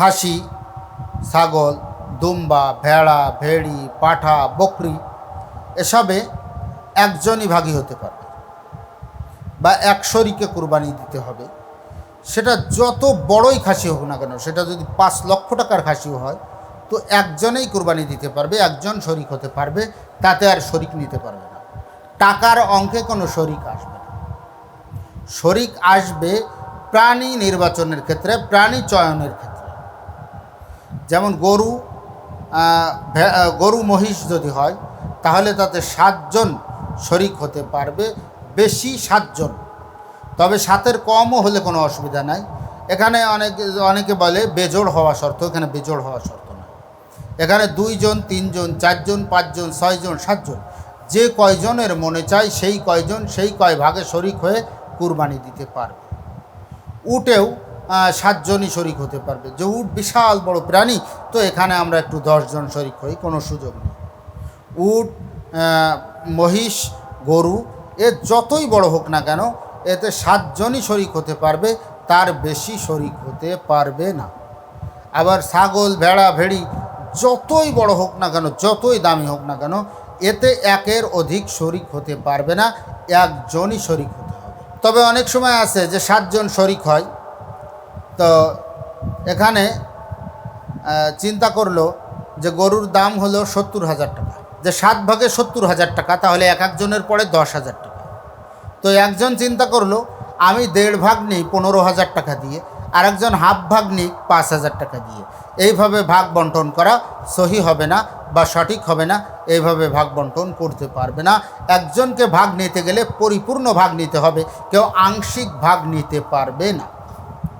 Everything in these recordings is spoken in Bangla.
খাসি, ছাগল, দুম্বা, ভেড়া, ভেড়ি, পাঠা, বকরি এসবে একজনই ভাগী হতে পারবে বা এক শরীকে কুরবানি দিতে হবে। সেটা যত বড়ই খাসি হোক না কেন, সেটা যদি 5 লক্ষ টাকার খাসিও হয়, তো একজনেই কুরবানি দিতে পারবে, একজন শরিক হতে পারবে, তাতে আর শরিক নিতে পারবে না। টাকার অঙ্কে কোনো শরিক আসবে না। শরিক আসবে প্রাণী নির্বাচনের ক্ষেত্রে, প্রাণী চয়নের ক্ষেত্রে। যেমন গরু মহিষ যদি হয়, তাহলে তাতে 7 জন শরিক হতে পারবে, বেশি 7 জন। তবে 7-এর কমও হলে কোনো অসুবিধা নাই। এখানে অনেকে বলে বেজোড় হওয়া শর্ত, এখানে বেজোড় হওয়া শর্ত নয়। এখানে 2 জন, 3 জন, 4 জন, 5 জন, 6 জন, 7 জন, যে কয়জনের মনে চায় সেই কয়জন সেই কয় ভাগে শরিক হয়ে কুরবানি দিতে পারবে। উটেও 7 জনই শরিক হতে পারবে। যে উট বিশাল বড় প্রাণী, তো এখানে আমরা একটু 10 জন শরিক হই, কোনো সুযোগ নেই। উট, মহিষ, গরু এ যতই বড় হোক না কেন, এতে 7 জনই শরিক হতে পারবে, তার বেশি শরিক হতে পারবে না। আবার ছাগল, ভেড়া, ভেড়ি যতই বড় হোক না কেন, যতই দামি হোক না কেন, এতে 1-এর অধিক শরিক হতে পারবে না, একজনই শরিক হতে হবে। তবে অনেক সময় আছে যে 7 জন শরিক হয়। তো এখানে চিন্তা করলো যে গরুর দাম হলো 70,000 টাকা, যে 7 ভাগে 70,000 টাকা, তাহলে এক একজনের পড়ে 10,000 টাকা। তো একজন চিন্তা করলো আমি 1.5 ভাগ নিই 15,000 টাকা দিয়ে, আর একজন হাফ ভাগ নিই 5,000 টাকা দিয়ে। এইভাবে ভাগ বন্টন করা সহি হবে না বা সঠিক হবে না। এইভাবে ভাগ বন্টন করতে পারবে না। একজনকে ভাগ নিতে গেলে পরিপূর্ণ ভাগ নিতে হবে, কেউ আংশিক ভাগ নিতে পারবে না,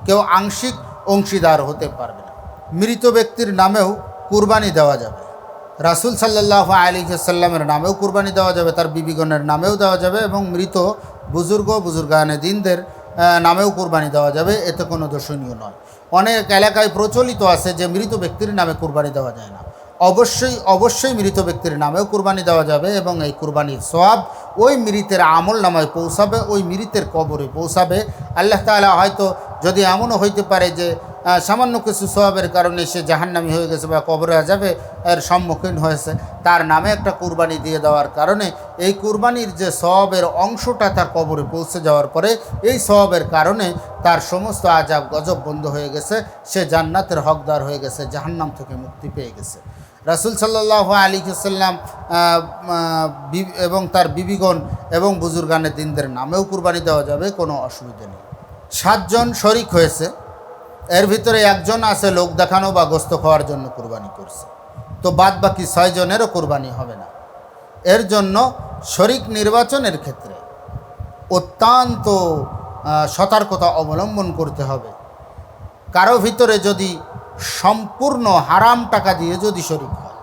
কেউ আংশিক অংশীদার হতে পারবে না। মৃত ব্যক্তির নামেও কুরবানি দেওয়া যাবে। রাসূল সাল্লাল্লাহু আলাইহি ওয়াসাল্লামের নামেও কুরবানি দেওয়া যাবে, তার বিবিগণের নামেও দেওয়া যাবে, এবং মৃত বুজুর্গানে দিনদের নামেও কুরবানি দেওয়া যাবে। এতে কোনো দোষণীয় নয়। অনেক এলাকায় প্রচলিত আছে যে মৃত ব্যক্তির নামে কুরবানি দেওয়া যায় না। অবশ্যই মৃত ব্যক্তির নামেও কুরবানি দেওয়া যাবে, এবং এই কুরবানির সওয়াব ওই মৃতের আমল নামায় পৌঁছাবে, ওই মৃতের কবরে পৌঁছাবে। আল্লাহ তাআলা হয়তো যদি এমনও হইতে পারে যে সামান্য কিছু সওয়াবের কারণে সে জাহান্নামী হয়ে গেছে বা কবরে আযাবে এর সম্মুখীন হয়েছে, তার নামে একটা কুরবানি দিয়ে দেওয়ার কারণে এই কুরবানির যে সওয়াবের অংশটা তার কবরে পৌঁছে যাওয়ার পরে, এই সওয়াবের কারণে তার সমস্ত আযাব গজব বন্ধ হয়ে গেছে, সে জান্নাতের হকদার হয়ে গেছে, জাহান্নাম থেকে মুক্তি পেয়ে গেছে। রাসূল সাল্লাল্লাহু আলাইহি ওয়াসাল্লাম এবং তার বিবিগণ এবং বুজুর্গানে দিনদের নামেও কুরবানি দেওয়া যাবে, কোনো অসুবিধা নেই। 7 জন শরিক হয়েছে, এর ভিতরে একজন আছে লোক দেখানো বা গোস্ত খাওয়ার জন্য কুরবানি করছে, তো বাদ বাকি 6 জনেরও কুরবানি হবে না। এর জন্য শরিক নির্বাচনের ক্ষেত্রে অত্যন্ত সতর্কতা অবলম্বন করতে হবে। কারো ভিতরে যদি সম্পূর্ণ হারাম টাকা দিয়ে যদি শরিক হয়,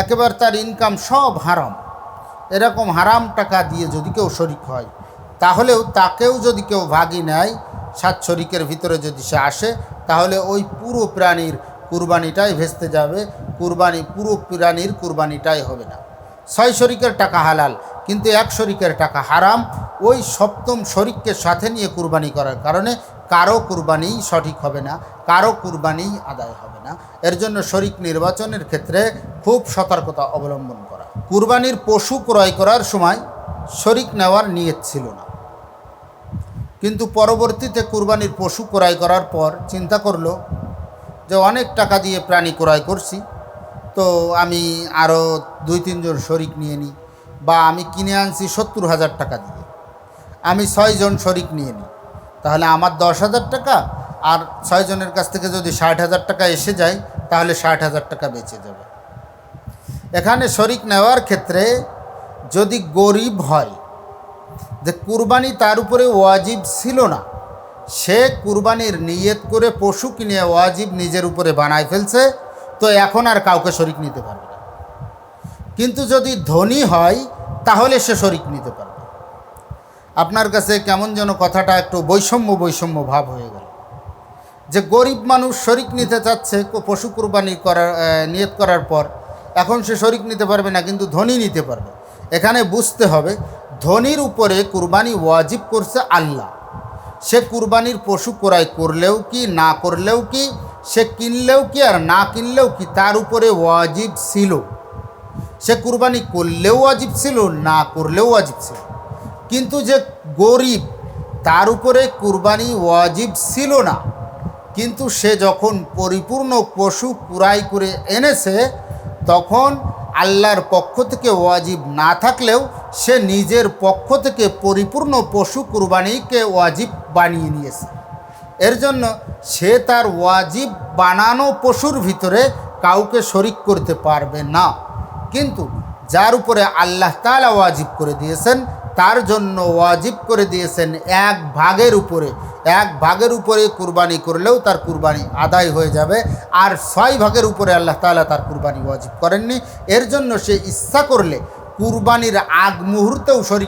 একেবারে তার ইনকাম সব হারাম, এরকম হারাম টাকা দিয়ে যদি কেউ শরিক হয়, তাহলেও তাকেও যদি কেউ ভাগী নেয়, 7 শরিকের ভিতরে যদি সে আসে, তাহলে ওই পুরো প্রাণীর কুরবানিটাই ভেস্তে যাবে, পুরো প্রাণীর কুরবানিটাই হবে না। 6 শরিকের টাকা হালাল, কিন্তু 1 শরিকের টাকা হারাম। ওই 7ম শরিককে সাথে নিয়ে কুরবানি করার কারণে কারো কুরবানিই সঠিক হবে না, কারো কুরবানিই আদায় হবে না। এর জন্য শরিক নির্বাচনের ক্ষেত্রে খুব সতর্কতা অবলম্বন করা। কুরবানির পশু ক্রয় করার সময় শরিক নেওয়ার নিয়ত ছিল না, কিন্তু পরবর্তীতে কুরবানির পশু ক্রয় করার পর চিন্তা করলো যে অনেক টাকা দিয়ে প্রাণী ক্রয় করছি, তো আমি আরও 2-3 জন শরিক নিয়ে নিই, বা আমি কিনে আনছি 70,000 টাকা দিয়ে, আমি 6 জন শরিক নিয়ে নিই, তাহলে আমার 10,000 টাকা, আর 6 জনের কাছ থেকে যদি 60,000 টাকা এসে যায়, তাহলে 60,000 টাকা বেঁচে যাবে। এখানে শরিক নেওয়ার ক্ষেত্রে যদি গরিব হয়, যে কুরবানি তার উপরে ওয়াজিব ছিল না, সে কুরবানির নিয়ত করে পশু কিনে ওয়াজিব নিজের উপরে বানায় ফেলছে, তো এখন আর কাউকে শরিক নিতে পারবে না। কিন্তু যদি ধনী হয়, তাহলে সে শরিক নিতে পারবে। আপনার কাছে কেমন যেন কথাটা একটু বৈষম্য ভাব হয়ে গেল, যে গরিব মানুষ শরিক নিতে চাচ্ছে পশু কুরবানি নিয়ত করার পর, এখন সে শরিক নিতে পারবে না, কিন্তু ধনী নিতে পারবে। এখানে বুঝতে হবে, ধনীর উপরে কুরবানি ওয়াজিব করছে আল্লাহ। সে কুরবানির পশু ক্রয় করলেও কি না করলেও কি, সে কিনলেও কি আর না কিনলেও কি তার উপরে ওয়াজিব ছিল। সে কুরবানি করলেও ওয়াজিব ছিল, না করলেও ওয়াজিব ছিল। কিন্তু যে গরিব তার উপরে কুরবানি ওয়াজিব ছিল না, কিন্তু সে যখন পরিপূর্ণ পশু কুরাই করে এনেছে তখন আল্লাহর পক্ষ থেকে ওয়াজিব না থাকলেও সে নিজের পক্ষ থেকে পরিপূর্ণ পশু কুরবানিকে ওয়াজিব বানিয়ে নিয়েছে। এর জন্য সে তার ওয়াজিব বানানো পশুর ভিতরে কাউকে শরিক করতে পারবে না। কিন্তু যার উপরে আল্লাহ তাআলা ওয়াজিব করে দিয়েছেন তার জন্য ওয়াজিব করে দিয়েছেন এক ভাগের উপরে কুরবানি করলেও তার কুরবানি আদায় হয়ে যাবে, আর 6 ভাগের উপরে আল্লাহ তাআলা তার কুরবানি ওয়াজিব করেননি। এর জন্য সে ইচ্ছা করলে কুরবানির আগ মুহূর্তেও শরিক